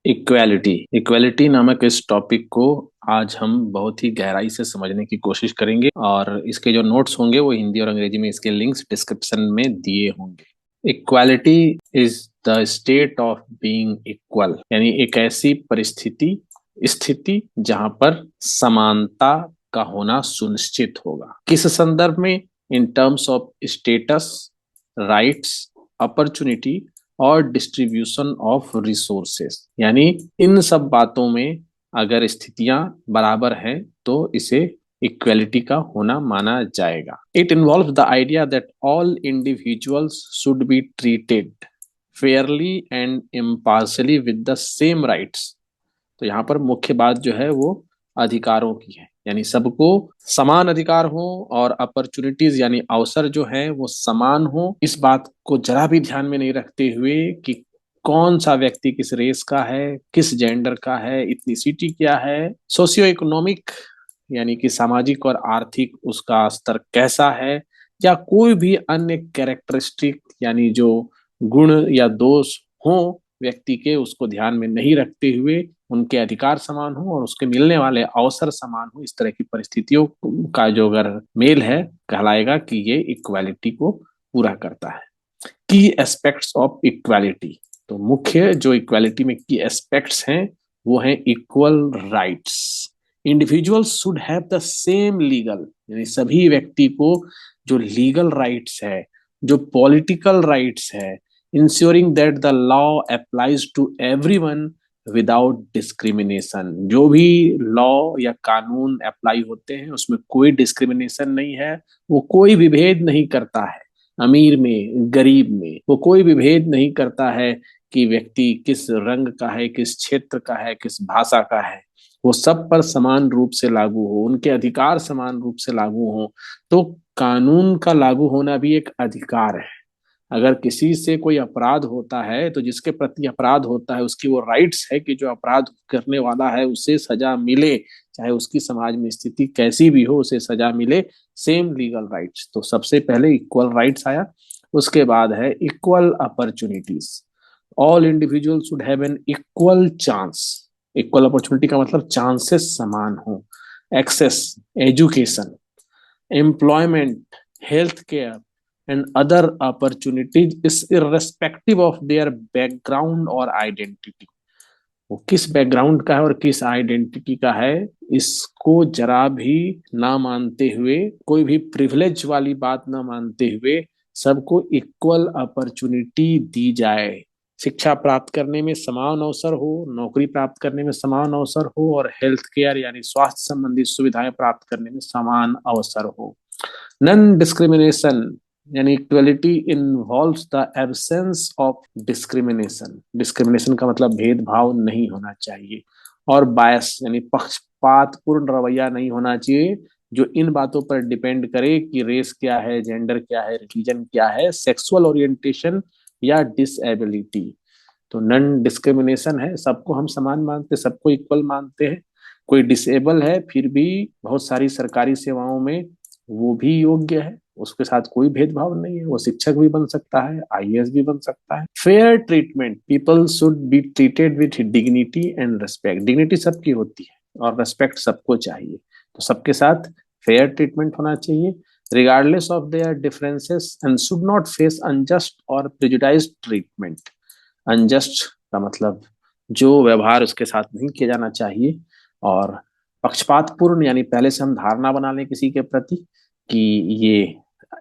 Equality equality नामक इस topic को आज हम बहुत ही गहराई से समझने की कोशिश करेंगे और इसके जो नोट्स होंगे वो हिंदी और अंग्रेजी में इसके लिंक्स डिस्क्रिप्शन में दिए होंगे। Equality is the state of being equal, यानी एक ऐसी परिस्थिति स्थिति जहां पर समानता का होना सुनिश्चित होगा। किस संदर्भ में? इन terms of status, rights, opportunity और डिस्ट्रीब्यूशन ऑफ रिसोर्सेस। यानी इन सब बातों में अगर स्थितियां बराबर हैं तो इसे इक्वेलिटी का होना माना जाएगा। It involve the idea that all individuals should be treated Fairlie and impartially with the same rights. तो यहाँ पर मुख्य बात जो है वो अधिकारों की है, यानी सबको समान अधिकार हो और अपॉर्चुनिटीज यानी अवसर जो है वो समान हो। इस बात को जरा भी ध्यान में नहीं रखते हुए कि कौन सा व्यक्ति किस रेस का है, किस जेंडर का है, इथनिसिटी क्या है, सोशियो इकोनॉमिक यानी कि सामाजिक और आर्थिक उसका स्तर कैसा है, या कोई भी अन्य कैरेक्टरिस्टिक यानी जो गुण या दोष हो व्यक्ति के, उसको ध्यान में नहीं रखते हुए उनके अधिकार समान हो और उसके मिलने वाले अवसर समान हो। इस तरह की परिस्थितियों का जो अगर मेल है कहलाएगा कि ये इक्वालिटी को पूरा करता है। की एस्पेक्ट्स ऑफ इक्वालिटी, तो मुख्य जो इक्वालिटी में की एस्पेक्ट्स हैं वो हैं equal rights. Individuals should have the same legal, यानी सभी व्यक्ति को जो लीगल राइट्स है, जो पॉलिटिकल राइट्स है, ensuring that the law applies to everyone without discrimination. जो भी लॉ या कानून अप्लाई होते हैं उसमें कोई डिस्क्रिमिनेशन नहीं है, वो कोई विभेद नहीं करता है अमीर में गरीब में, वो कोई भी भेद नहीं करता है कि व्यक्ति किस रंग का है, किस क्षेत्र का है, किस भाषा का है। वो सब पर समान रूप से लागू हो, उनके अधिकार समान रूप से लागू हो। तो कानून का लागू होना भी एक अधिकार है। अगर किसी से कोई अपराध होता है तो जिसके प्रति अपराध होता है उसकी वो राइट्स है कि जो अपराध करने वाला है उसे सजा मिले, चाहे उसकी समाज में स्थिति कैसी भी हो उसे सजा मिले। सेम लीगल राइट्स, तो सबसे पहले इक्वल राइट्स आया, उसके बाद है equal opportunities. All individual should have an equal chance. Equal opportunity का मतलब चांसेस समान हो। Access, education, employment, health care and other opportunities is irrespective of their background और identity। वो किस बैकग्राउंड का है और किस आइडेंटिटी का है इसको जरा भी ना मानते हुए, कोई भी प्रिविलेज वाली बात ना मानते हुए सबको इक्वल अपॉर्चुनिटी दी जाए। शिक्षा प्राप्त करने में समान अवसर हो, नौकरी प्राप्त करने में समान अवसर हो और हेल्थ केयर यानी स्वास्थ्य संबंधी सुविधाएं प्राप्त करने में समान अवसर हो। नन डिस्क्रिमिनेशन यानी equality involves the absence of discrimination. Discrimination का मतलब भेदभाव नहीं होना चाहिए। और बायस यानी पक्षपातपूर्ण रवैया नहीं होना चाहिए जो इन बातों पर डिपेंड करे कि रेस क्या है, जेंडर क्या है, रिलीजन क्या है, सेक्सुअल ओरिएंटेशन या डिसएबिलिटी। तो नन डिस्क्रिमिनेशन है, सबको हम समान मानते, सबको इक्वल मानते हैं। कोई डिसेबल है फिर भी बहुत सारी सरकारी सेवाओं में वो भी योग्य है, उसके साथ कोई भेदभाव नहीं है, वो शिक्षक भी बन सकता है, आईएएस भी बन सकता है। Fair treatment, people should be treated with dignity and respect. Dignity सबकी होती है और रेस्पेक्ट सबको चाहिए, तो सबके साथ फेयर ट्रीटमेंट होना चाहिए regardless of their differences and should not face unjust or prejudiced treatment। Unjust का मतलब जो व्यवहार उसके साथ नहीं किया जाना चाहिए, और पक्षपातपूर्ण यानी पहले से हम धारणा बना लें किसी के प्रति कि ये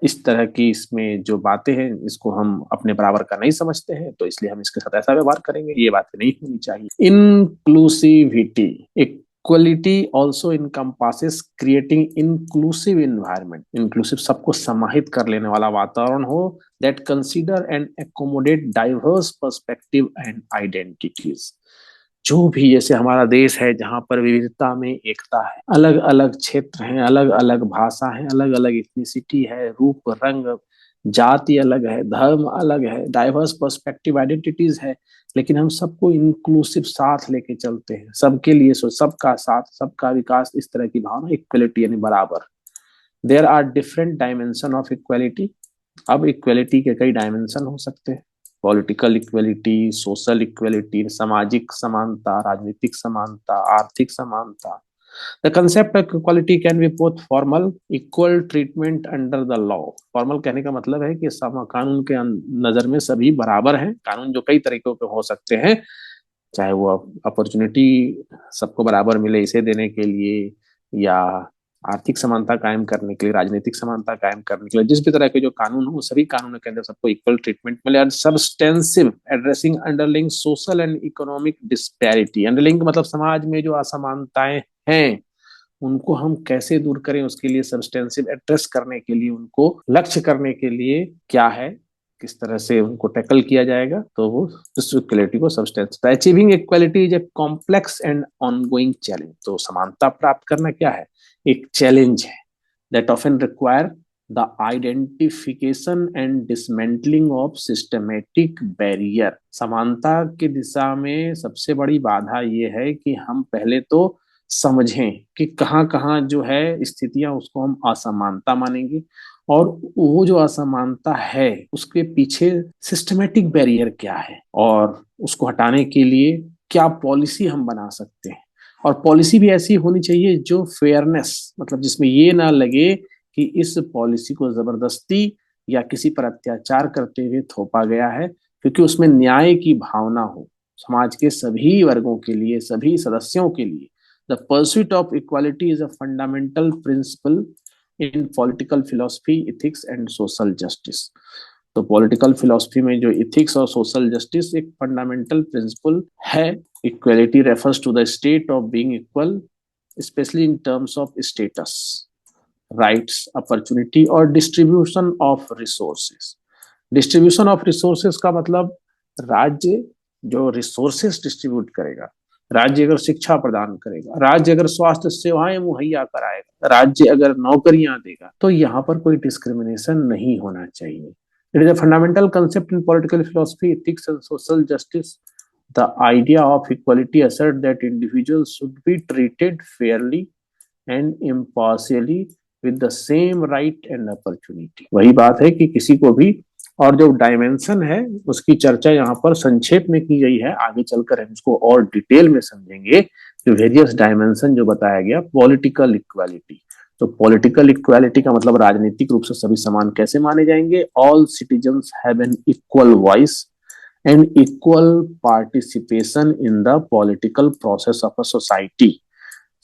इस तरह की इसमें जो बातें हैं इसको हम अपने बराबर का नहीं समझते हैं तो इसलिए हम इसके साथ ऐसा व्यवहार करेंगे, ये बातें नहीं होनी चाहिए। Inclusivity, equality also encompasses creating inclusive environment. Inclusive सबको समाहित कर लेने वाला वातावरण हो that consider and accommodate diverse perspective and identities। जो भी, जैसे हमारा देश है जहाँ पर विविधता में एकता है, अलग अलग क्षेत्र हैं, अलग अलग भाषा है, अलग अलग इथनिसिटी है, रूप रंग जाति अलग है, धर्म अलग है, डाइवर्स पर्सपेक्टिव आइडेंटिटीज है, लेकिन हम सबको इंक्लूसिव साथ लेके चलते हैं, सबके लिए सबका साथ सबका विकास, इस तरह की भावना इक्वलिटी यानी बराबर। There are different dimension of equality. अब इक्वलिटी के कई डायमेंशन हो सकते हैं। पॉलिटिकल इक्वलिटी, सोशल इक्वलिटी, सामाजिक समानता, राजनीतिक समानता, आर्थिक समानता। The concept of equality can be both formal, equal treatment under the law. Formal कहने का मतलब है कि कानून के नजर में सभी बराबर हैं। कानून जो कई तरीकों के हो सकते हैं, चाहे वो अपॉर्चुनिटी सबको बराबर मिले इसे देने के लिए, या आर्थिक समानता कायम करने के लिए, राजनीतिक समानता कायम करने के लिए, जिस भी तरह के जो कानून हो, सभी कानूनों के अंदर सबको इक्वल ट्रीटमेंट मिले। और substantive addressing underlying social and economic disparity. Underlying मतलब समाज में जो असमानताएं हैं उनको हम कैसे दूर करें, उसके लिए सब्सटेंसिव एड्रेस करने के लिए, उनको लक्ष्य करने के लिए क्या है, किस तरह से उनको टैकल किया जाएगा, तो वो उस इक्वलिटी को substance. Achieving equality is a complex and ongoing challenge. तो समानता प्राप्त करना क्या है, एक चैलेंज है that often require the identification and dismantling of systematic barrier. समानता की दिशा में सबसे बड़ी बाधा ये है कि हम पहले तो समझें कि कहाँ कहाँ जो है स्थितियां, उसको हम असमानता मानेंगे, और वो जो असमानता है उसके पीछे सिस्टमेटिक बैरियर क्या है, और उसको हटाने के लिए क्या पॉलिसी हम बना सकते हैं। और पॉलिसी भी ऐसी होनी चाहिए जो फेयरनेस, मतलब जिसमें ये ना लगे कि इस पॉलिसी को जबरदस्ती या किसी पर अत्याचार करते हुए थोपा गया है, क्योंकि उसमें न्याय की भावना हो समाज के सभी वर्गों के लिए, सभी सदस्यों के लिए। The pursuit of equality is a fundamental principle in political philosophy, ethics and social justice. तो पॉलिटिकल फिलोसफी में जो इथिक्स और सोशल जस्टिस एक फंडामेंटल प्रिंसिपल है। Equality refers to the state of being equal, especially in terms of status, rights, opportunity और distribution of resources. Distribution of resources का मतलब राज्य जो रिसोर्सेस डिस्ट्रीब्यूट करेगा, राज्य अगर शिक्षा प्रदान करेगा, राज्य अगर स्वास्थ्य सेवाएं मुहैया कराएगा, राज्य अगर नौकरियां देगा, तो यहाँ पर कोई डिस्क्रिमिनेशन नहीं होना चाहिए। It is a fundamental concept in political philosophy, ethics and social justice. The idea of equality assert that individuals should be treated Fairlie and impartially with the same right and opportunity. वही बात है कि किसी को भी, और जो dimension है उसकी चर्चा यहाँ पर संक्षेप में की गई है, आगे चलकर हम इसको और डिटेल में समझेंगे। जो वेरियस डायमेंशन जो बताया गया पॉलिटिकल इक्वालिटी, तो पॉलिटिकल इक्वालिटी का मतलब राजनीतिक रूप से सभी समान कैसे माने जाएंगे। All citizens have an equal voice and equal participation in the political process of a society.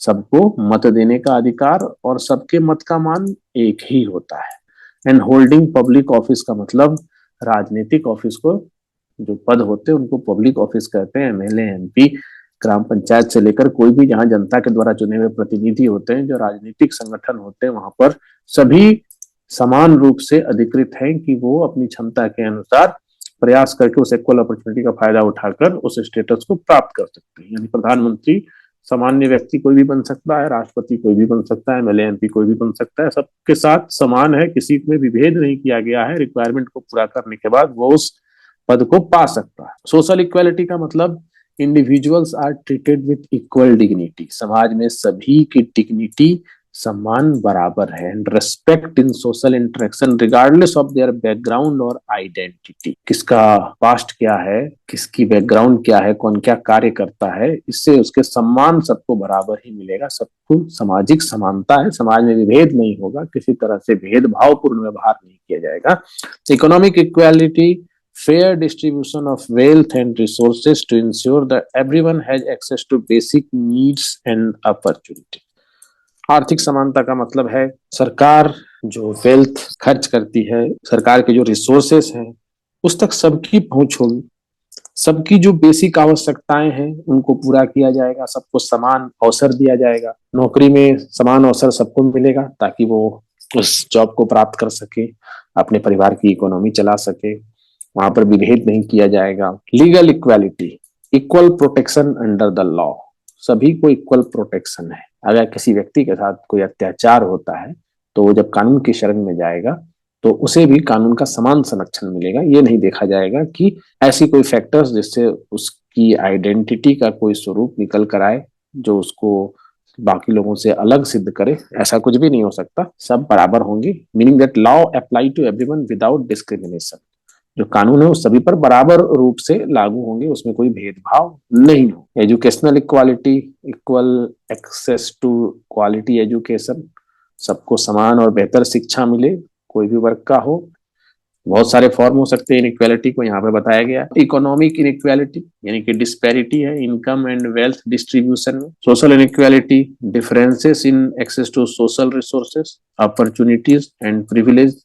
सबको मत देने का अधिकार और सबके मत का मान एक ही होता है। एंड होल्डिंग पब्लिक ऑफिस का मतलब राजनीतिक ऑफिस को, जो पद होते हैं उनको पब्लिक ऑफिस कहते हैं। एमएलए, एमपी, ग्राम पंचायत से लेकर कोई भी जहां जनता के द्वारा चुने हुए प्रतिनिधि होते हैं, जो राजनीतिक संगठन होते हैं, वहां पर सभी समान रूप से अधिकृत हैं कि वो अपनी क्षमता के अनुसार प्रयास करके उस इक्वल अपॉर्चुनिटी का फायदा उठाकर उस स्टेटस को प्राप्त कर सकते हैं। यानी प्रधानमंत्री सामान्य व्यक्ति कोई भी बन सकता है, राष्ट्रपति कोई भी बन सकता है, एमएलए, एमपी कोई भी बन सकता है, सबके साथ समान है, किसी में विभेद नहीं किया गया है। रिक्वायरमेंट को पूरा करने के बाद वो उस पद को पा सकता है। सोशल इक्वालिटी का मतलब individuals are treated with equal dignity. समाज में सभी की डिग्निटी, सम्मान बराबर है। And respect in social interaction regardless of their background और आइडेंटिटी। किसका पास्ट क्या है, किसकी बैकग्राउंड क्या है, कौन क्या कार्य करता है, इससे उसके सम्मान सबको बराबर ही मिलेगा। सबको सामाजिक समानता है, समाज में विभेद नहीं होगा, किसी तरह से भेदभावपूर्ण व्यवहार नहीं किया जाएगा। Economic equality, fair distribution of wealth and resources to ensure that everyone has access to basic needs and opportunity. आर्थिक समानता का मतलब है सरकार जो वेल्थ खर्च करती है, सरकार के जो रिसोर्सेस हैं उस तक सबकी पहुंच होगी, सबकी जो बेसिक आवश्यकताएं हैं उनको पूरा किया जाएगा, सबको समान अवसर दिया जाएगा, नौकरी में समान अवसर सबको मिलेगा ताकि वो उस जॉब को प्राप्त कर सके, अपने परिवार की इकोनॉमी चला सके, वहां पर विभेद नहीं किया जाएगा। Legal equality, equal protection under the law. सभी को इक्वल प्रोटेक्शन है। अगर किसी व्यक्ति के साथ कोई अत्याचार होता है तो वो जब कानून की शरण में जाएगा तो उसे भी कानून का समान संरक्षण मिलेगा। ये नहीं देखा जाएगा कि ऐसी कोई फैक्टर्स जिससे उसकी आइडेंटिटी का कोई स्वरूप निकल कर आए जो उसको बाकी लोगों से अलग सिद्ध करे, ऐसा कुछ भी नहीं हो सकता। सब बराबर होंगे, meaning that law apply to everyone without discrimination. जो कानून है वो सभी पर बराबर रूप से लागू होंगे, उसमें कोई भेदभाव नहीं हो। Educational equality, equal access to quality education, सबको समान और बेहतर शिक्षा मिले, कोई भी वर्ग का हो। बहुत सारे फॉर्म हो सकते हैं इनइक्वालिटी को, यहाँ पे बताया गया। इकोनॉमिक इनइक्वालिटी यानी कि डिस्पैरिटी है इनकम एंड वेल्थ डिस्ट्रीब्यूशन में। Social inequality, differences in access to social resources, opportunities and privilege,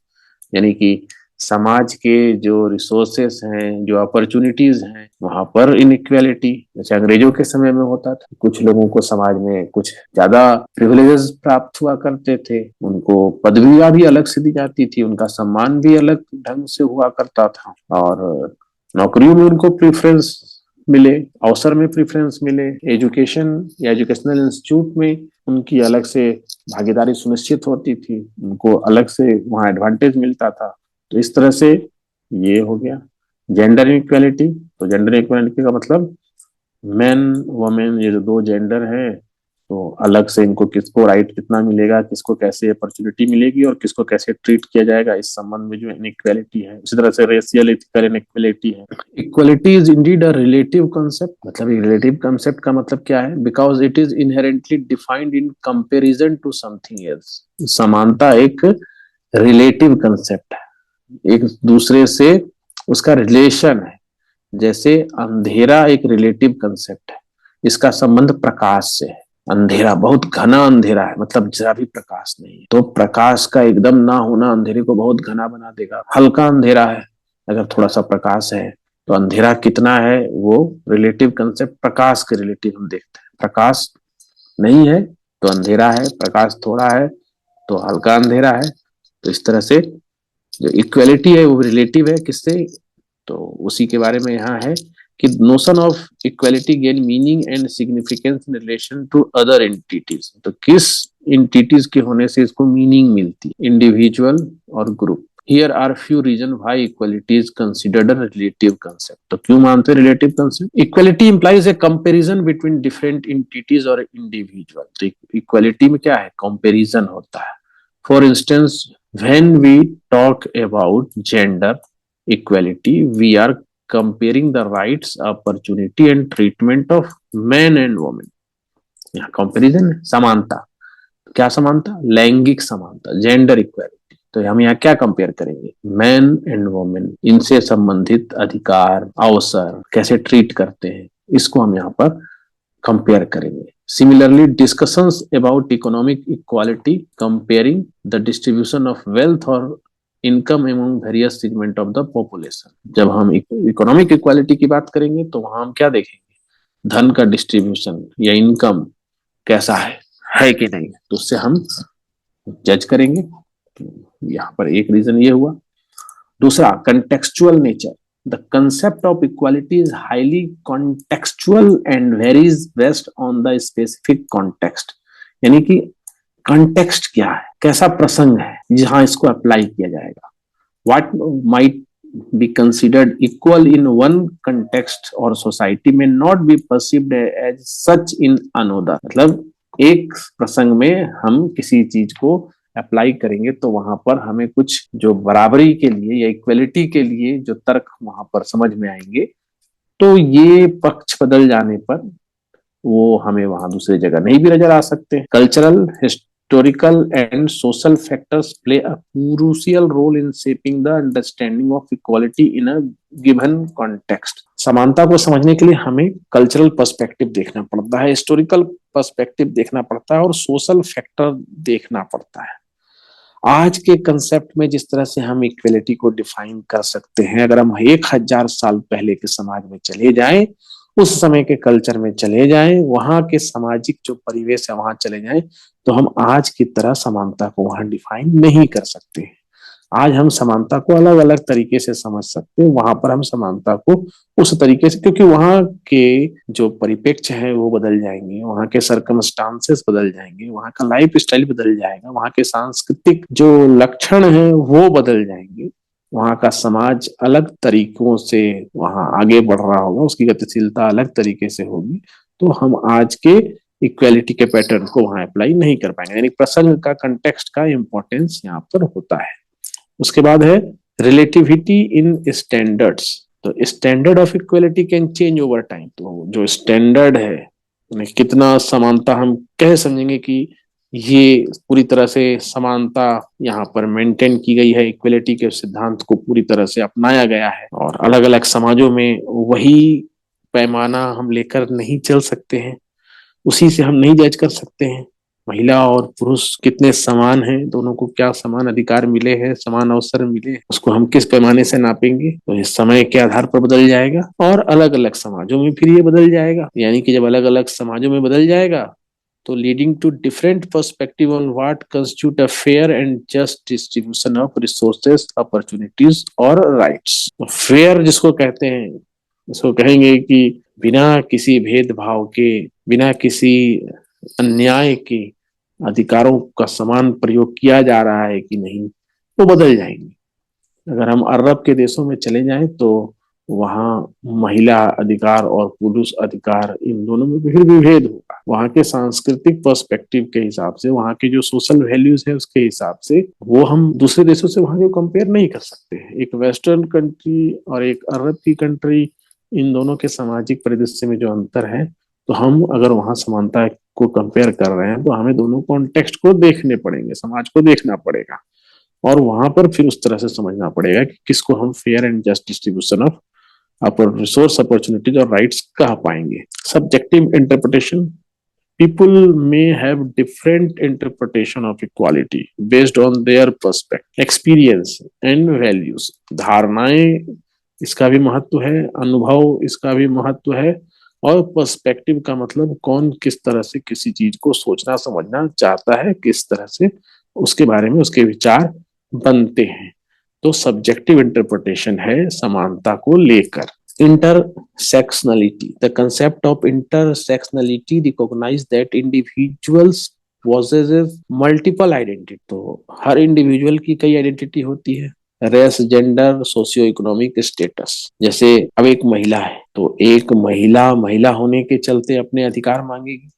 यानी कि समाज के जो रिसोर्सेस हैं, जो अपॉर्चुनिटीज हैं, वहां पर इनइक्वालिटी। जैसे अंग्रेजों के समय में होता था, कुछ लोगों को समाज में कुछ ज्यादा प्रिविलेजेस प्राप्त हुआ करते थे, उनको पदवियां भी अलग से दी जाती थी, उनका सम्मान भी अलग ढंग से हुआ करता था, और नौकरियों में उनको प्रेफरेंस मिले, अवसर में प्रेफरेंस मिले, एजुकेशन या एजुकेशनल इंस्टीट्यूट में उनकी अलग से भागीदारी सुनिश्चित होती थी, उनको अलग से वहाँ एडवांटेज मिलता था। तो इस तरह से ये हो गया। जेंडर इक्वेलिटी, तो जेंडर इक्वेलिटी का मतलब मेन वुमेन, ये जो दो जेंडर है, तो अलग से इनको किसको राइट कितना मिलेगा, किसको कैसे अपॉर्चुनिटी मिलेगी और किसको कैसे ट्रीट किया जाएगा, इस संबंध में जो इनइक्वालिटी है। इसी तरह से रेशियल इथिकल इनइक्वालिटी है। Equality is indeed a relative concept, मतलब रिलेटिव कांसेप्ट का मतलब क्या है? Because it is inherently defined in comparison to something else. समानता एक रिलेटिव कंसेप्ट है, एक दूसरे से उसका रिलेशन है। जैसे अंधेरा एक रिलेटिव कंसेप्ट है, इसका संबंध प्रकाश से है। अंधेरा, बहुत घना अंधेरा है, मतलब जरा भी प्रकाश नहीं है, तो प्रकाश का एकदम ना होना अंधेरे को बहुत घना बना देगा। हल्का अंधेरा है, अगर थोड़ा सा प्रकाश है, तो अंधेरा कितना है वो रिलेटिव कंसेप्ट, प्रकाश के रिलेटिव हम देखते हैं। प्रकाश नहीं है तो अंधेरा है, प्रकाश थोड़ा है तो हल्का अंधेरा है। तो इस तरह से जो इक्वेलिटी है वो रिलेटिव है, किससे? तो उसी के बारे में यहाँ है कि notion of equality gain meaning and significance in relation to other entities. तो किस एंटिटीज के होने से इसको मीनिंग मिलती है, इंडिविजुअल और group. Here are few reason why equality is considered a relative concept. तो क्यों मानते हैं relative concept? Equality implies a comparison between different entities और इंडिविजुअल। तो इक्वालिटी में क्या है? कंपैरिजन होता है। For instance, when we talk about gender equality, we are comparing the rights, opportunity and treatment of men and women. यहाँ comparison है। समानता, क्या समानता? लैंगिक समानता, जेंडर इक्वालिटी। तो हम यहाँ क्या कंपेयर करेंगे? मैन एंड वुमेन, इनसे संबंधित अधिकार, अवसर कैसे ट्रीट करते हैं, इसको हम यहाँ पर कंपेयर करेंगे। Similarly, discussions about economic equality, comparing the distribution of wealth or income among various segment of the population. जब हम इकोनॉमिक इक्वालिटी की बात करेंगे तो वहां हम क्या देखेंगे? धन का डिस्ट्रीब्यूशन या इनकम कैसा है कि नहीं, तो उससे हम जज करेंगे। यहाँ पर एक रीजन ये हुआ। दूसरा, contextual nature. The concept of equality is highly contextual and varies based on the specific context. यानी कि context क्या है, कैसा प्रसंग है जहां इसको अप्लाई किया जाएगा। What might be considered equal in one context or society may not be perceived as such in another. मतलब एक प्रसंग में हम किसी चीज को अप्लाई करेंगे तो वहां पर हमें कुछ जो बराबरी के लिए या इक्वलिटी के लिए जो तर्क वहां पर समझ में आएंगे, तो ये पक्ष बदल जाने पर वो हमें वहां दूसरी जगह नहीं भी नजर आ सकते। Cultural, historical and social factors play a crucial role in shaping the understanding of equality in a given context. समानता को समझने के लिए हमें कल्चरल पर्सपेक्टिव देखना पड़ता है, हिस्टोरिकल पर्सपेक्टिव देखना पड़ता है और सोशल फैक्टर देखना पड़ता है। आज के कंसेप्ट में जिस तरह से हम इक्वलिटी को डिफाइन कर सकते हैं, अगर हम 1000 साल पहले के समाज में चले जाएं, उस समय के कल्चर में चले जाएं, वहां के सामाजिक जो परिवेश है वहां चले जाएं, तो हम आज की तरह समानता को वहां डिफाइन नहीं कर सकते। आज हम समानता को अलग अलग तरीके से समझ सकते हैं, वहां पर हम समानता को उस तरीके से, क्योंकि वहां के जो परिप्रेक्ष्य है वो बदल जाएंगे, वहां के सर्कमस्टांसेस बदल जाएंगे, वहां का लाइफ स्टाइल बदल जाएगा, वहां के सांस्कृतिक जो लक्षण है वो बदल जाएंगे, वहां का समाज अलग तरीकों से वहां आगे बढ़ रहा होगा, उसकी गतिशीलता अलग तरीके से होगी। तो हम आज के इक्वालिटी के पैटर्न को वहां अप्लाई नहीं कर पाएंगे। यानी प्रसंग का, कंटेक्स्ट का इंपॉर्टेंस यहाँ पर होता है। उसके बाद है रिलेटिविटी इन स्टैंडर्ड्स, तो standard of equality can change over time. तो जो स्टैंडर्ड है यानी कितना समानता हम कह समझेंगे कि ये पूरी तरह से समानता यहाँ पर मेंटेन की गई है, इक्वलिटी के सिद्धांत को पूरी तरह से अपनाया गया है, और अलग अलग समाजों में वही पैमाना हम लेकर नहीं चल सकते हैं, उसी से हम नहीं जज कर सकते हैं महिला और पुरुष कितने समान हैं, दोनों को क्या समान अधिकार मिले हैं, समान अवसर मिले हैं, उसको हम किस पैमाने से नापेंगे। तो ये समय के आधार पर बदल जाएगा और अलग अलग समाजों में फिर ये बदल जाएगा। यानी कि जब अलग अलग समाजों में बदल जाएगा तो leading to different perspective on what constitute a fair and just distribution of resources, opportunities और राइट्स। फेयर जिसको कहते हैं, इसको कहेंगे कि बिना किसी भेदभाव के, बिना किसी अन्याय के अधिकारों का समान प्रयोग किया जा रहा है कि नहीं, वो बदल जाएंगे। अगर हम अरब के देशों में चले जाएं तो वहाँ महिला अधिकार और पुरुष अधिकार इन दोनों में फिर भी भेद होगा। वहाँ के सांस्कृतिक पर्सपेक्टिव के हिसाब से, वहाँ के जो सोशल वैल्यूज है उसके हिसाब से वो हम दूसरे देशों से वहाँ को कंपेयर नहीं कर सकते। एक वेस्टर्न कंट्री और एक अरब की कंट्री, इन दोनों के सामाजिक परिदृश्य में जो अंतर है, तो हम अगर वहाँ समानता को कंपेयर कर रहे हैं तो हमें दोनों कॉन्टेक्स्ट को देखने पड़ेंगे, समाज को देखना पड़ेगा, और वहां पर फिर उस तरह से समझना पड़ेगा कि किसको हम fair and just distribution of upper resource, opportunities और राइट्स कह पाएंगे। Subjective interpretation, people may have different interpretation of equality based on their perspective, experience and values। धारणाएं इसका भी महत्व है, अनुभव इसका भी महत्व है, और पर्सपेक्टिव का मतलब कौन किस तरह से किसी चीज को सोचना समझना चाहता है, किस तरह से उसके बारे में उसके विचार बनते हैं। तो सब्जेक्टिव इंटरप्रिटेशन है समानता को लेकर। Intersectionality, the concept of intersectionality recognize that individuals possesses multiple identity। तो हर इंडिविजुअल की कई आइडेंटिटी होती है, race, gender, socio economic status. जैसे अब एक महिला है तो एक महिला महिला होने के चलते अपने अधिकार मांगेगी,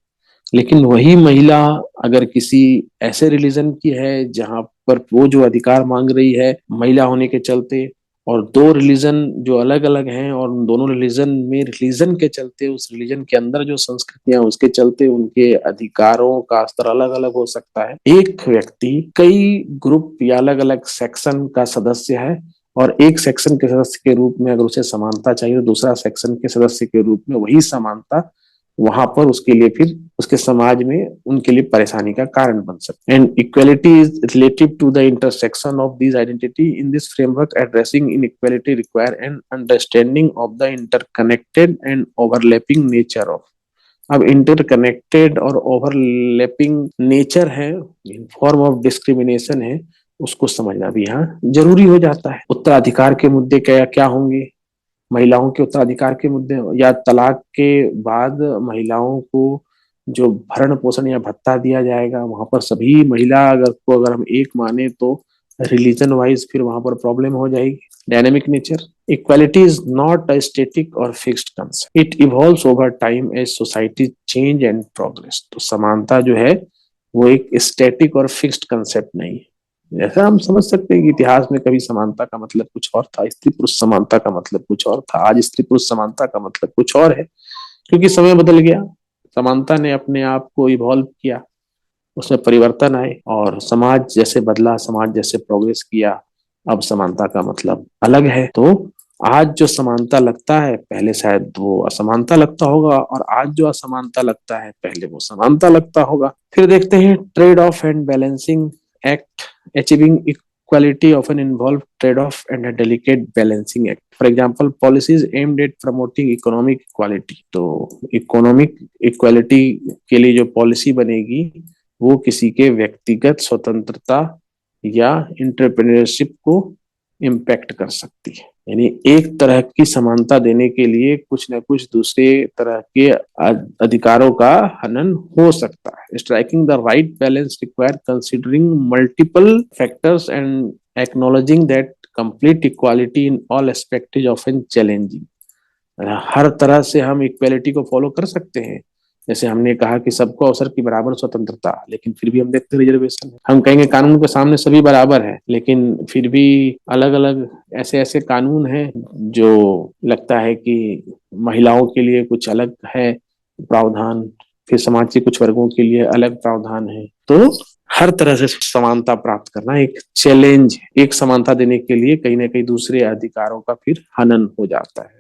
लेकिन वही महिला अगर किसी ऐसे रिलीजन की है जहां पर वो जो अधिकार मांग रही है महिला होने के चलते, और दो रिलीजन जो अलग अलग हैं और उन दोनों रिलीजन में रिलीजन के चलते, उस रिलीजन के अंदर जो संस्कृतियां उसके चलते उनके अधिकारों का स्तर अलग अलग हो सकता है। एक व्यक्ति कई ग्रुप या अलग अलग सेक्शन का सदस्य है, और एक सेक्शन के सदस्य के रूप में अगर उसे समानता चाहिए तो दूसरा सेक्शन के सदस्य के रूप में वही समानता वहां पर उसके लिए फिर उसके समाज में उनके लिए परेशानी का कारण बन सकता है। And equality is relative to the intersection of this identity in this framework, addressing inequality require an understanding of the interconnected and overlapping nature of. अब इंटरकनेक्टेड और ओवरलैपिंग नेचर है, फॉर्म ऑफ डिस्क्रिमिनेशन है, उसको समझना भी यहाँ जरूरी हो जाता है। उत्तराधिकार के मुद्दे क्या क्या होंगे, महिलाओं के उत्तराधिकार के मुद्दे, या तलाक के बाद महिलाओं को जो भरण पोषण या भत्ता दिया जाएगा, वहां पर सभी महिला अगर हम एक माने तो रिलीजन वाइज फिर वहां पर प्रॉब्लम हो जाएगी। Dynamic nature, equality is not a static और fixed concept, it evolves over time as society change and progress. तो समानता जो है वो एक स्टैटिक और फिक्स्ड कंसेप्ट नहीं है। जैसा हम समझ सकते हैं कि इतिहास में कभी समानता का मतलब कुछ और था, स्त्री पुरुष समानता का मतलब कुछ और था, आज स्त्री पुरुष समानता का मतलब कुछ और है, क्योंकि समय बदल गया, समानता ने अपने आप को इवॉल्व किया, उसमें परिवर्तन आए, और समाज जैसे बदला, समाज जैसे प्रोग्रेस किया, अब समानता का मतलब अलग है। तो आज जो समानता लगता है पहले शायद वो असमानता लगता होगा, और आज जो असमानता लगता है पहले वो समानता लगता होगा। फिर देखते हैं trade off and balancing act, achieving equality often involve trade-off and a delicate balancing act. For example, policies aimed at promoting economic equality। तो इकोनॉमिक इक्वालिटी के लिए जो पॉलिसी बनेगी वो किसी के व्यक्तिगत स्वतंत्रता या इंटरप्रेन्योरशिप को इम्पैक्ट कर सकती है। यानी एक तरह की समानता देने के लिए कुछ न कुछ दूसरे तरह के अधिकारों का हनन हो सकता है। Striking the right balance require considering multiple factors and acknowledging that complete equality in all aspect is often challenging. हर तरह से हम इक्वालिटी को फॉलो कर सकते हैं, जैसे हमने कहा कि सबको अवसर की बराबर स्वतंत्रता, लेकिन फिर भी हम देखते हैं रिजर्वेशन है। हम कहेंगे कानून के सामने सभी बराबर है, लेकिन फिर भी अलग अलग ऐसे ऐसे कानून हैं जो लगता है कि महिलाओं के लिए कुछ अलग है प्रावधान, फिर समाज के कुछ वर्गों के लिए अलग प्रावधान है। तो हर तरह से समानता प्राप्त करना एक चैलेंज है। एक समानता देने के लिए कहीं ना कहीं दूसरे अधिकारों का फिर हनन हो जाता है।